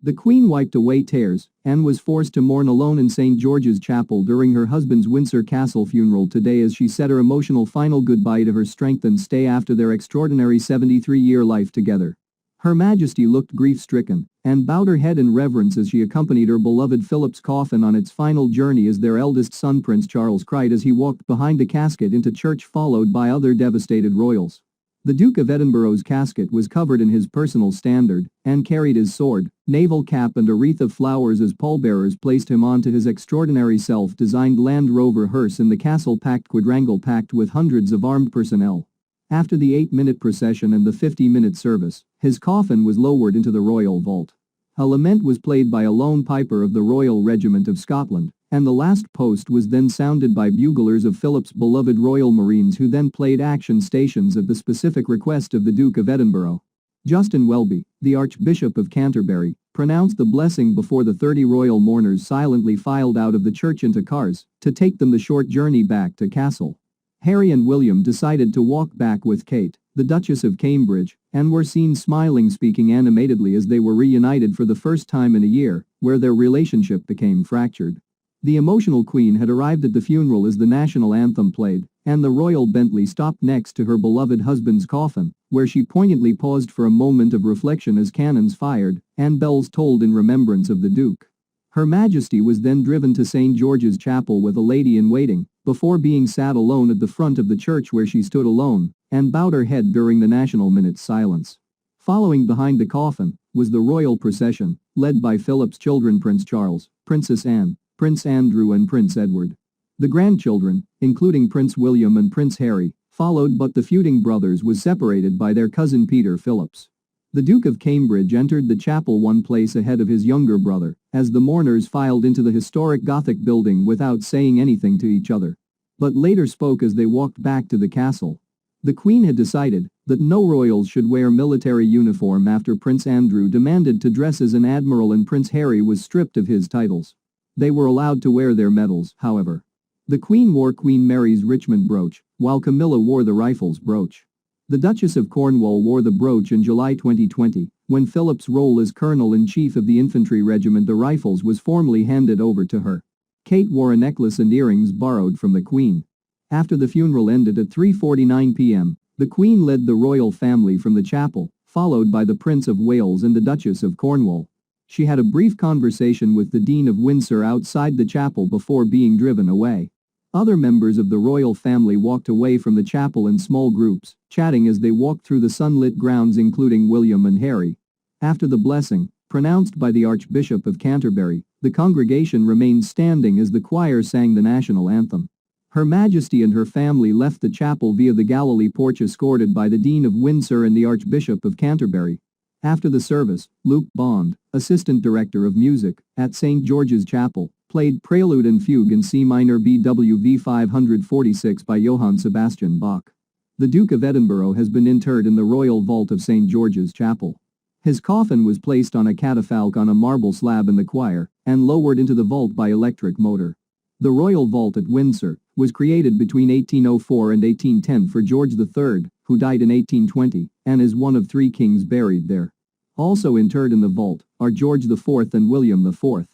The Queen wiped away tears and was forced to mourn alone in St. George's Chapel during her husband's Windsor Castle funeral today as she said her emotional final goodbye to her strength and stay after their extraordinary 73-year life together. Her Majesty looked grief-stricken and bowed her head in reverence as she accompanied her beloved Philip's coffin on its final journey as their eldest son Prince Charles cried as he walked behind the casket into church followed by other devastated royals. The Duke of Edinburgh's casket was covered in his personal standard and carried his sword, naval cap and a wreath of flowers as pallbearers placed him onto his extraordinary self-designed Land Rover hearse in the castle-packed quadrangle packed with hundreds of armed personnel. After the 8-minute procession and the 50-minute service, his coffin was lowered into the royal vault. A lament was played by a lone piper of the Royal Regiment of Scotland, and the last post was then sounded by buglers of Philip's beloved Royal Marines who then played action stations at the specific request of the Duke of Edinburgh. Justin Welby, the Archbishop of Canterbury, pronounced the blessing before the 30 royal mourners silently filed out of the church into cars to take them the short journey back to Castle. Harry and William decided to walk back with Kate, the Duchess of Cambridge, and were seen smiling speaking animatedly as they were reunited for the first time in a year, where their relationship became fractured. The emotional Queen had arrived at the funeral as the national anthem played, and the royal Bentley stopped next to her beloved husband's coffin, where she poignantly paused for a moment of reflection as cannons fired and bells tolled in remembrance of the Duke. Her Majesty was then driven to St. George's Chapel with a lady-in-waiting, before being sat alone at the front of the church where she stood alone and bowed her head during the national minute's silence. Following behind the coffin was the royal procession, led by Philip's children Prince Charles, Princess Anne, Prince Andrew and Prince Edward. The grandchildren, including Prince William and Prince Harry, followed but the feuding brothers was separated by their cousin Peter Phillips. The Duke of Cambridge entered the chapel one place ahead of his younger brother, as the mourners filed into the historic Gothic building without saying anything to each other. But later spoke as they walked back to the castle. The Queen had decided that no royals should wear military uniform after Prince Andrew demanded to dress as an admiral and Prince Harry was stripped of his titles. They were allowed to wear their medals, however. The Queen wore Queen Mary's Richmond brooch, while Camilla wore the Rifles brooch. The Duchess of Cornwall wore the brooch in July 2020, when Philip's role as Colonel-in-Chief of the Infantry Regiment the Rifles was formally handed over to her. Kate wore a necklace and earrings borrowed from the Queen. After the funeral ended at 3:49 p.m., the Queen led the royal family from the chapel, followed by the Prince of Wales and the Duchess of Cornwall. She had a brief conversation with the Dean of Windsor outside the chapel before being driven away. Other members of the royal family walked away from the chapel in small groups, chatting as they walked through the sunlit grounds including William and Harry. After the blessing, pronounced by the Archbishop of Canterbury, the congregation remained standing as the choir sang the national anthem. Her Majesty and her family left the chapel via the Galilee porch escorted by the Dean of Windsor and the Archbishop of Canterbury. After the service, Luke Bond, Assistant Director of Music at St. George's Chapel, played Prelude and Fugue in C minor BWV 546 by Johann Sebastian Bach. The Duke of Edinburgh has been interred in the Royal Vault of St. George's Chapel. His coffin was placed on a catafalque on a marble slab in the choir and lowered into the vault by electric motor. The Royal Vault at Windsor was created between 1804 and 1810 for George III, who died in 1820, and is one of 3 kings buried there. Also interred in the vault are George IV and William IV.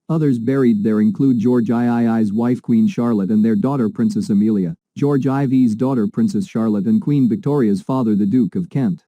Others buried there include George III's wife Queen Charlotte and their daughter Princess Amelia, George IV's daughter Princess Charlotte and Queen Victoria's father the Duke of Kent.